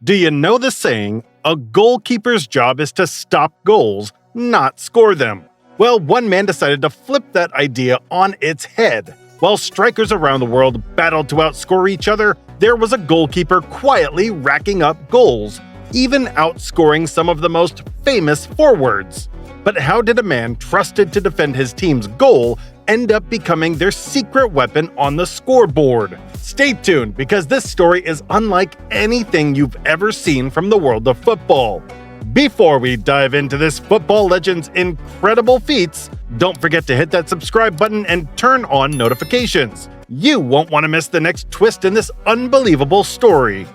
Do you know the saying, a goalkeeper's job is to stop goals, not score them? Well, one man decided to flip that idea on its head. While strikers around the world battled to outscore each other, there was a goalkeeper quietly racking up goals, even outscoring some of the most famous forwards. But how did a man trusted to defend his team's goal end up becoming their secret weapon on the scoreboard? Stay tuned, because this story is unlike anything you've ever seen from the world of football. Before we dive into this football legend's incredible feats, don't forget to hit that subscribe button and turn on notifications. You won't want to miss the next twist in this unbelievable story.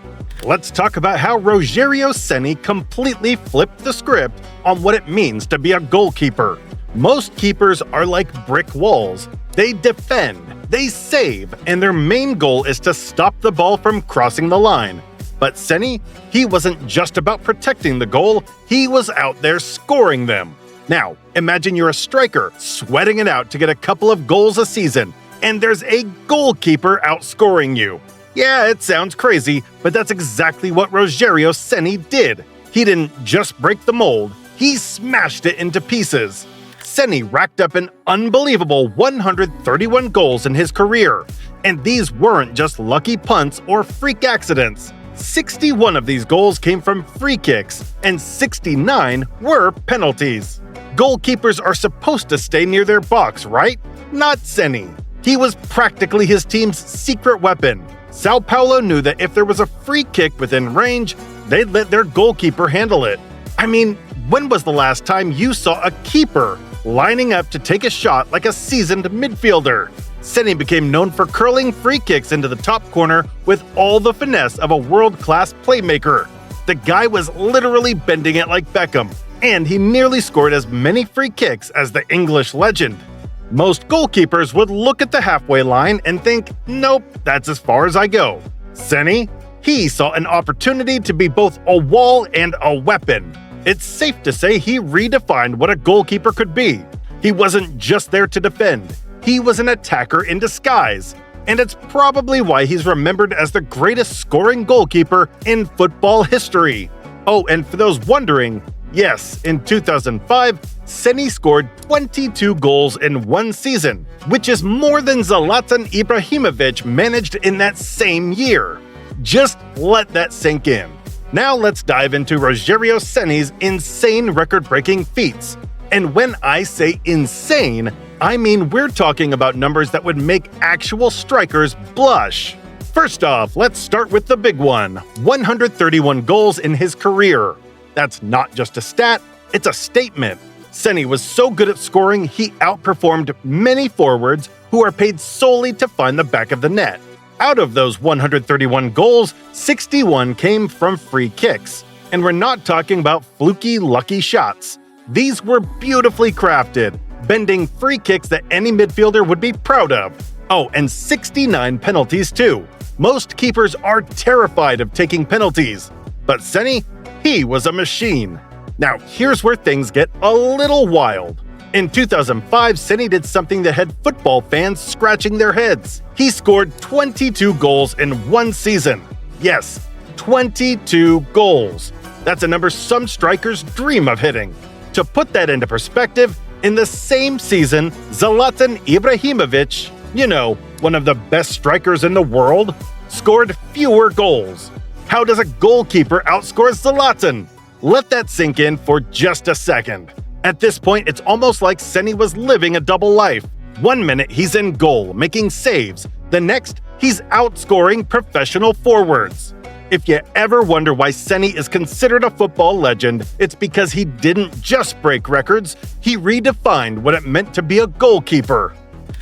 Let's talk about how Rogerio Ceni completely flipped the script on what it means to be a goalkeeper. Most keepers are like brick walls. They defend, they save, and their main goal is to stop the ball from crossing the line. But Ceni, he wasn't just about protecting the goal, he was out there scoring them. Now, imagine you're a striker, sweating it out to get a couple of goals a season, and there's a goalkeeper outscoring you. Yeah, it sounds crazy, but that's exactly what Rogerio Ceni did. He didn't just break the mold, he smashed it into pieces. Ceni racked up an unbelievable 131 goals in his career, and these weren't just lucky punts or freak accidents. 61 of these goals came from free kicks, and 69 were penalties. Goalkeepers are supposed to stay near their box, right? Not Ceni. He was practically his team's secret weapon. Sao Paulo knew that if there was a free kick within range, they'd let their goalkeeper handle it. I mean, when was the last time you saw a keeper lining up to take a shot like a seasoned midfielder? Ceni became known for curling free kicks into the top corner with all the finesse of a world-class playmaker. The guy was literally bending it like Beckham, and he nearly scored as many free kicks as the English legend. Most goalkeepers would look at the halfway line and think, nope, that's as far as I go. Ceni, he saw an opportunity to be both a wall and a weapon. It's safe to say he redefined what a goalkeeper could be. He wasn't just there to defend, he was an attacker in disguise. And it's probably why he's remembered as the greatest scoring goalkeeper in football history. Oh, and for those wondering, yes, in 2005, Ceni scored 22 goals in one season, which is more than Zlatan Ibrahimovic managed in that same year. Just let that sink in. Now let's dive into Rogerio Ceni's insane record-breaking feats. And when I say insane, I mean we're talking about numbers that would make actual strikers blush. First off, let's start with the big one: 131 goals in his career. That's not just a stat, it's a statement. Ceni was so good at scoring, he outperformed many forwards who are paid solely to find the back of the net. Out of those 131 goals, 61 came from free kicks. And we're not talking about fluky, lucky shots. These were beautifully crafted, bending free kicks that any midfielder would be proud of. Oh, and 69 penalties too. Most keepers are terrified of taking penalties. But Ceni, he was a machine. Now, here's where things get a little wild. In 2005, Ceni did something that had football fans scratching their heads. He scored 22 goals in one season. Yes, 22 goals. That's a number some strikers dream of hitting. To put that into perspective, in the same season, Zlatan Ibrahimovic, you know, one of the best strikers in the world, scored fewer goals. How does a goalkeeper outscore Zlatan? Let that sink in for just a second. At this point, it's almost like Ceni was living a double life. One minute he's in goal, making saves. The next, he's outscoring professional forwards. If you ever wonder why Ceni is considered a football legend, it's because he didn't just break records, he redefined what it meant to be a goalkeeper.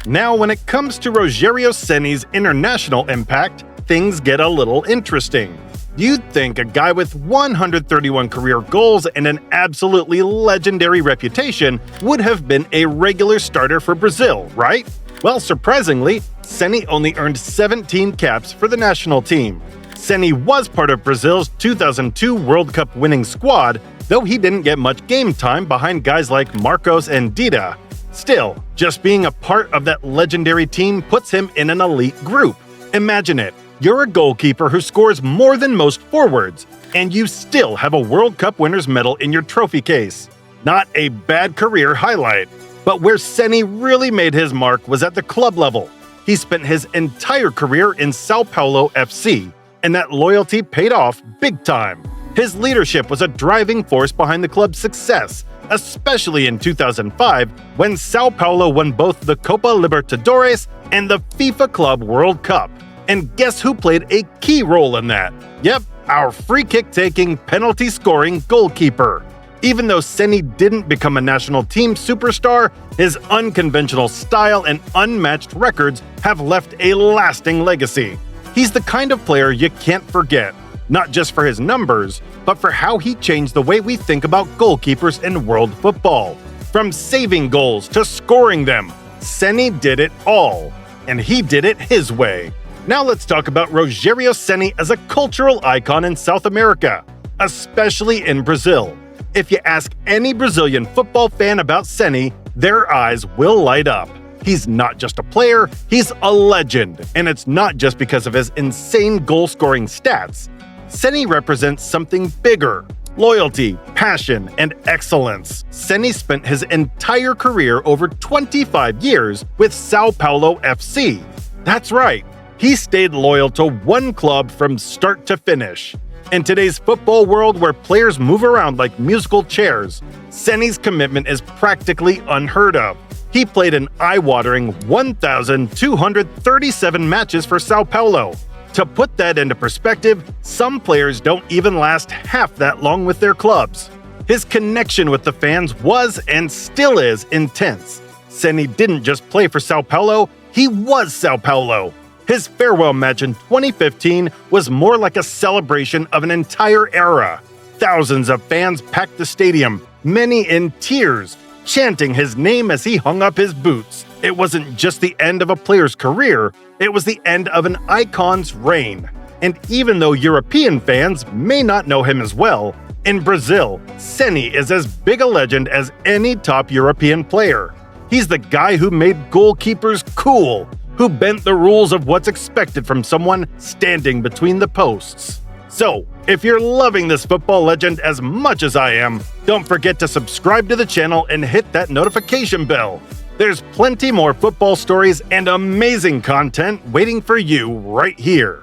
Now, when it comes to Rogerio Ceni's international impact, things get a little interesting. You'd think a guy with 131 career goals and an absolutely legendary reputation would have been a regular starter for Brazil, right? Well, surprisingly, Ceni only earned 17 caps for the national team. Ceni was part of Brazil's 2002 World Cup winning squad, though he didn't get much game time behind guys like Marcos and Dida. Still, just being a part of that legendary team puts him in an elite group. Imagine it. You're a goalkeeper who scores more than most forwards, and you still have a World Cup winner's medal in your trophy case. Not a bad career highlight. But where Senni really made his mark was at the club level. He spent his entire career in Sao Paulo FC, and that loyalty paid off big time. His leadership was a driving force behind the club's success, especially in 2005 when Sao Paulo won both the Copa Libertadores and the FIFA Club World Cup. And guess who played a key role in that? Yep, our free-kick-taking, penalty-scoring goalkeeper. Even though Senni didn't become a national team superstar, his unconventional style and unmatched records have left a lasting legacy. He's the kind of player you can't forget, not just for his numbers, but for how he changed the way we think about goalkeepers in world football. From saving goals to scoring them, Senni did it all, and he did it his way. Now let's talk about Rogério Senni as a cultural icon in South America, especially in Brazil. If you ask any Brazilian football fan about Senni, their eyes will light up. He's not just a player, he's a legend, and it's not just because of his insane goal-scoring stats. Senni represents something bigger: loyalty, passion, and excellence. Senni spent his entire career over 25 years with Sao Paulo FC. That's right, he stayed loyal to one club from start to finish. In today's football world where players move around like musical chairs, Senni's commitment is practically unheard of. He played an eye-watering 1,237 matches for Sao Paulo. To put that into perspective, some players don't even last half that long with their clubs. His connection with the fans was and still is intense. Senni didn't just play for Sao Paulo, he was Sao Paulo. His farewell match in 2015 was more like a celebration of an entire era. Thousands of fans packed the stadium, many in tears, chanting his name as he hung up his boots. It wasn't just the end of a player's career, it was the end of an icon's reign. And even though European fans may not know him as well, in Brazil, Senni is as big a legend as any top European player. He's the guy who made goalkeepers cool, who bent the rules of what's expected from someone standing between the posts. So, if you're loving this football legend as much as I am, don't forget to subscribe to the channel and hit that notification bell. There's plenty more football stories and amazing content waiting for you right here.